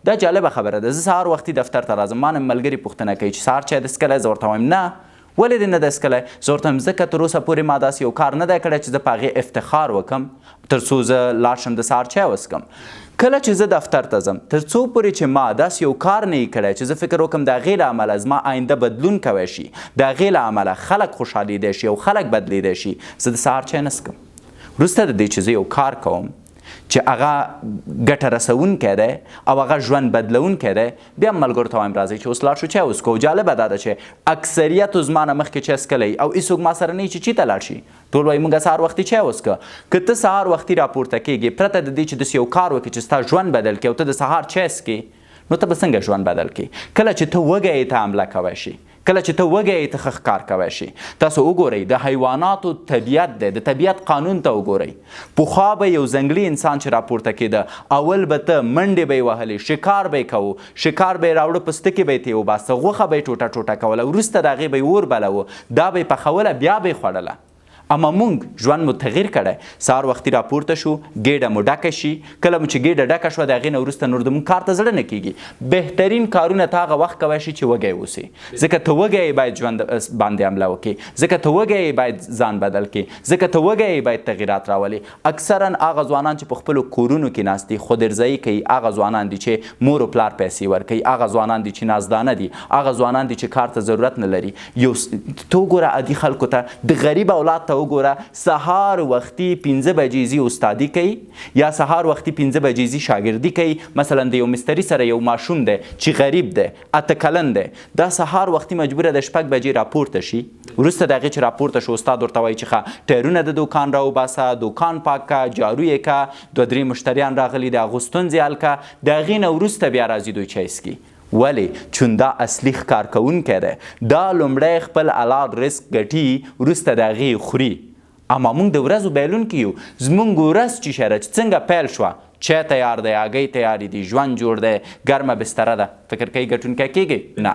دا جالبه خبره ده. زه سهار وختي دفتر ته راځم، ما نه ملګري پوښتنه کوي چې سهار چای دسکلی؟ زه ورته وایم نه. ولې دې نه دی څکلی؟ زه ورته وایم ځکه تر اوسه پورې ما داسې یو کار نه دی کړی چې زه په هغې افتخار وکړم تر څو زه لاړ شم د سهار چای وڅښم. کله چې زه دفتر ته ځم تر څو پورې چې ما داسې یو کار نه وي کړی چې زه فکر وکړم د هغې له امله زما آینده بدلون کوی شي، د هغې له امله خلک خوشحالېدی شي او خلک بدلېدی شي، زه د سهار چای نه څښم. وروسته د دې چې زه یو کار کوم چې هغه ګټه رسونکی دی او هغه ژوند بدلونکی دی، بیا هم ملګرو ته وایم راځئ چې اوس لاړ شو چای وڅښو. جالبه دا ده چې اکثریتو زما نه مخکې چای څښلی او هېڅوک ما سره نه وي چې چي ته لاړ شي. ټول وایي موږ سهار وختي چای وڅښه. که ته سهار وختي راپورته کېږې پرته د دې چې داسې یو کار وکړې چې ستا ژوند بدل کړي او ته د سهار چای څښې، نو ته به څنګه ژوند بدل کړي؟ کله چې ته وږی یې ته حمله کوی شي، کله چې ته وږی یې ته ښه ښکار کوی شي. تاسو وګورئ د حیواناتو طبیعت دی، د طبیعت قانون ته وګورئ. پخوا به یو ځنګلي انسان چې راپورته کېده، اول به ته منډې به یې وهلې، شکار به یې کوو، شکار به یې راوړه، پوستکي به یې ترې وباسته، غوښه به یې ټوټه ټوټه کوله، وروسته د هغې به یې اور بلوه، دا به یې پخوله، بیا به یې خوړله. اما مونږ ژوند مو تغییر کړی. سهار وختي راپورته شو، ګېډه مو ډکه شي، کله مو چې ګېډه ډکه شوه د هغې نه وروسته نور د مونږ کار ته زړه نه کېږي. بهترین کارونه ته هغه وخت کوی شي چې وږی اوسې، ځکه ته وږی یې باید ژوند باندې حمله وکړې، ځکه ته وږی یې باید ځان بدل کړې، ځکه ته وږی یې باید تغییرات راولې. اکثرا هغه ځوانان چې په خپلو کورونو کې ناست دي، خودارضایي کوي، هغه ځوانان دي چې مور و پلار پیسې ورکوي، هغه ځوانان دي چې نازدانه دي، هغه ځوانان دي چې کار ته ضرورت نه لري. ته وګوره عادي خلکو ته، د غریب اولاد ته وګوره، سهار وختي 5 بجې ځي استادي کوي یا سهار وختي 5 بجې ځي شاګردي کوي. مثلا د یو مستري سره یو ماشوم دی چې غریب دی، 8 کلن دی، دا سهار وختي مجبوره د 6 بجې راپورته شي. وروسته د هغې چې راپورته شو استاد ورته وایي چې ښه ټایرونه د دوکان راوباسه، دوکان پاک کا، جارو یې کا، 2-3 مشتریان راغلي د هغو ستونزې حل کا. د هغې نه وروسته بیا راځي دوی چای څکي. ولې؟ چون دا اصلي ښکار کوونکی دی، دا لومړی خپل حلال رزق ګټي، وروسته د هغې خوري. اما موږ د ورځو بایلونکي یو. زموږ ورځ چې شره چې څنګه پیل شوه، چای تیار دی، هګۍ تیارې دي، ژوند جوړ دی، ګرمه بستره ده، فکر کوي ګټونکی کېږي؟ نه.